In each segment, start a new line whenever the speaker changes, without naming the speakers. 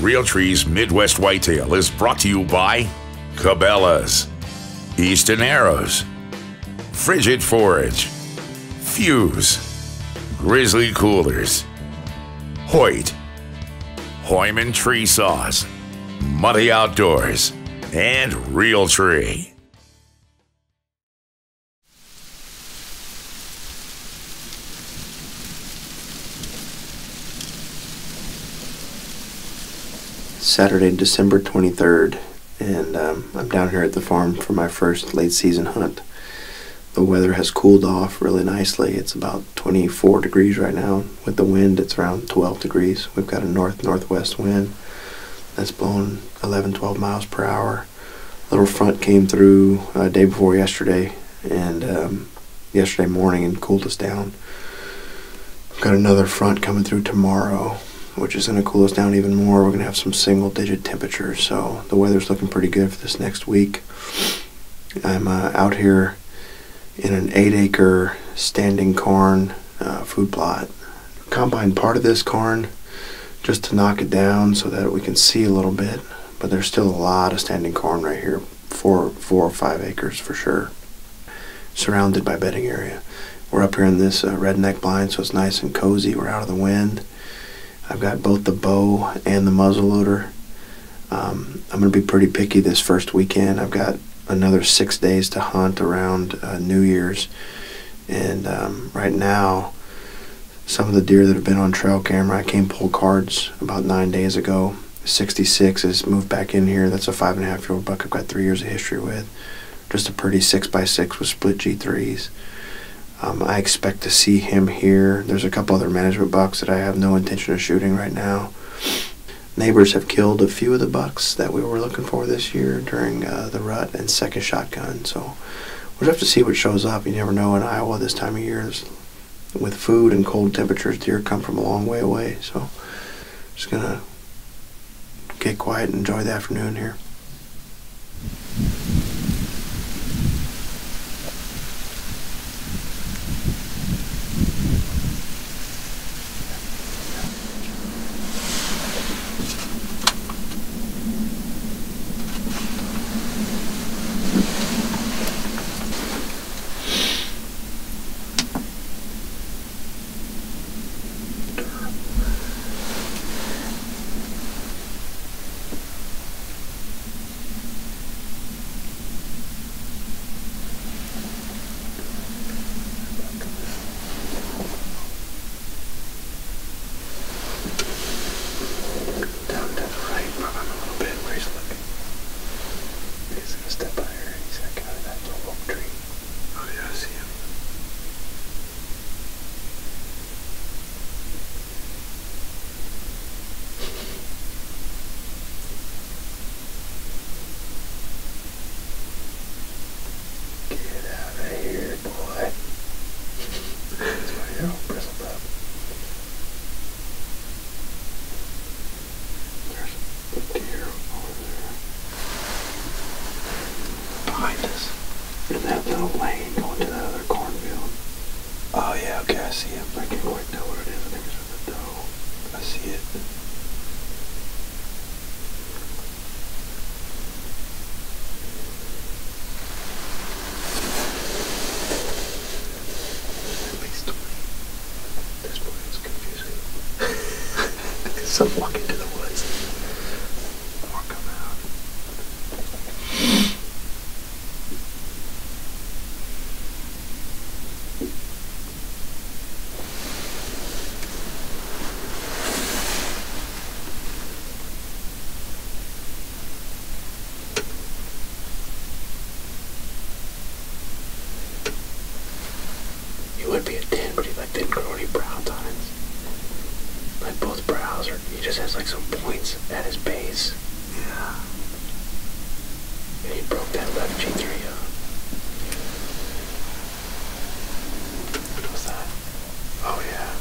Realtree's Midwest Whitetail is brought to you by Cabela's, Easton Arrows, Frigid Forage, Fuse, Grizzly Coolers, Hoyt, Hoyman Tree Saws, Muddy Outdoors, and Realtree.
Saturday, December 23rd, and I'm down here at the farm for my first late season hunt. The weather has cooled off really nicely. It's about 24 degrees right now. With the wind, it's around 12 degrees. We've got a north-northwest wind that's blowing 11-12 miles per hour. A little front came through day before yesterday, and yesterday morning, and cooled us down. We've got another front coming through tomorrow, which is going to cool us down even more. We're going to have some single-digit temperatures, so the weather's looking pretty good for this next week. I'm out here in an 8-acre standing corn food plot. Combined part of this corn just to knock it down so that we can see a little bit, but there's still a lot of standing corn right here, 4 or 5 acres for sure, surrounded by bedding area. We're up here in this redneck blind, so it's nice and cozy. We're out of the wind. I've got both the bow and the muzzleloader. I'm going to be pretty picky this first weekend. I've got another 6 days to hunt around New Year's. And right now, some of the deer that have been on trail camera, I came pull cards about 9 days ago. 66 has moved back in here. That's a 5.5-year-old buck I've got 3 years of history with. Just a pretty 6x6 with split G3s. I expect to see him here. There's a couple other management bucks that I have no intention of shooting right now. Neighbors have killed a few of the bucks that we were looking for this year during the rut and second shotgun. So we'll have to see what shows up. You never know in Iowa this time of year. With food and cold temperatures, deer come from a long way away. So just going to get quiet and enjoy the afternoon here. In that little lane going to that other cornfield. Oh yeah, okay, I see him. I can't quite tell what it is. I think it's with the doe. I see it. At least 20. This point is confusing. Some walk into the woods. More come out. Would be a 10, but he didn't grow any brow tines. Like both brows are, he just has like some points at his base. Yeah. And he broke that left G3 up. What was that? Oh yeah.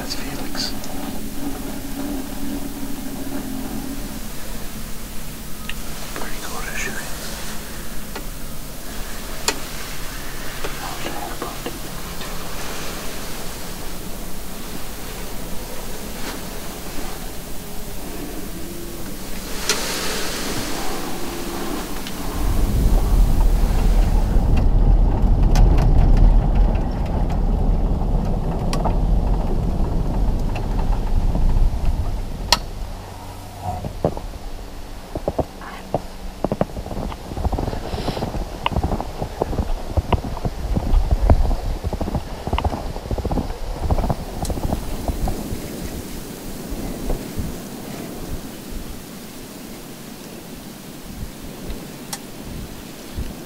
That's Felix. Pretty cool to shoot.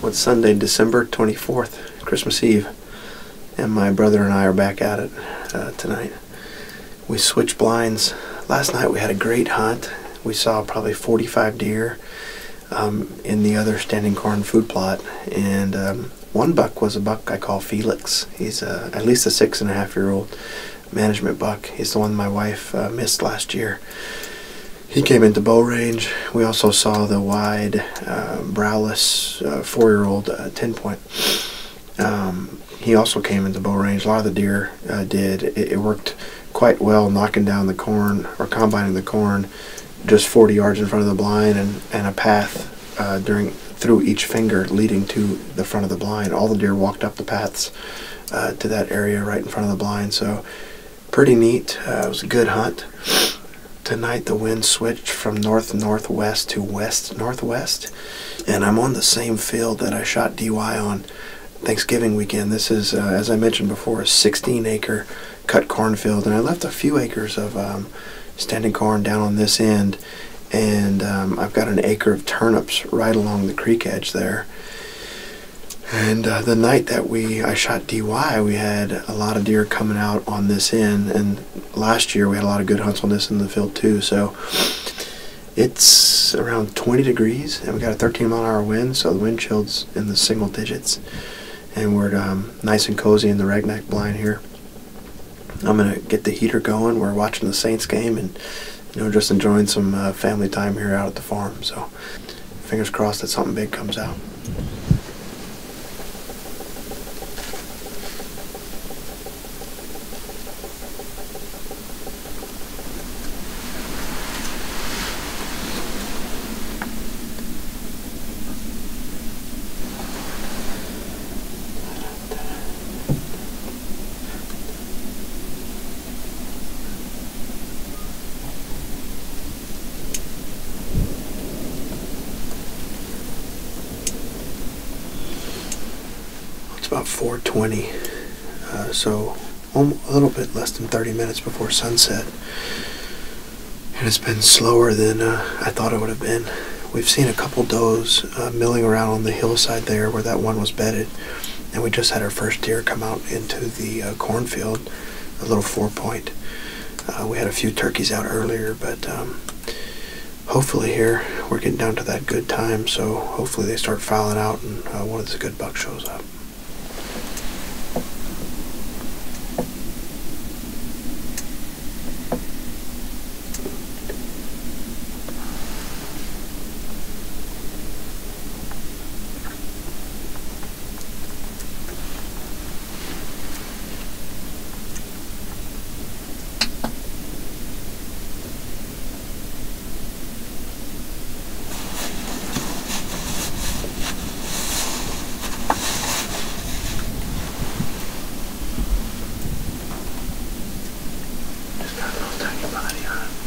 It's Sunday, December 24th, Christmas Eve, and my brother and I are back at it tonight. We switched blinds. Last night we had a great hunt. We saw probably 45 deer in the other standing corn food plot, and one buck was a buck I call Felix. He's at least a 6.5-year-old management buck. He's the one my wife missed last year. He came into bow range. We also saw the wide, browless 4-year-old 10-point. He also came into bow range. A lot of the deer did. It worked quite well, knocking down the corn or combining the corn just 40 yards in front of the blind, and a path through each finger leading to the front of the blind. All the deer walked up the paths to that area right in front of the blind. So pretty neat. It was a good hunt. Tonight the wind switched from north-northwest to west-northwest, and I'm on the same field that I shot DY on Thanksgiving weekend. This is, as I mentioned before, a 16-acre cut cornfield, and I left a few acres of standing corn down on this end, and I've got an acre of turnips right along the creek edge there. And the night that I shot DY, we had a lot of deer coming out on this end, and last year we had a lot of good hunts on this in the field too. So it's around 20 degrees, and we got a 13-mile-an-hour wind, so the wind chill's in the single digits, and we're nice and cozy in the Regnac blind here. I'm gonna get the heater going. We're watching the Saints game, and just enjoying some family time here out at the farm. So fingers crossed that something big comes out. About 4:20, so a little bit less than 30 minutes before sunset, and it's been slower than I thought it would have been. We've seen a couple does milling around on the hillside there where that one was bedded, and we just had our first deer come out into the cornfield, a little 4-point. We had a few turkeys out earlier, but hopefully here we're getting down to that good time, so hopefully they start filing out and one of the good bucks shows up. Got a little tiny body on it.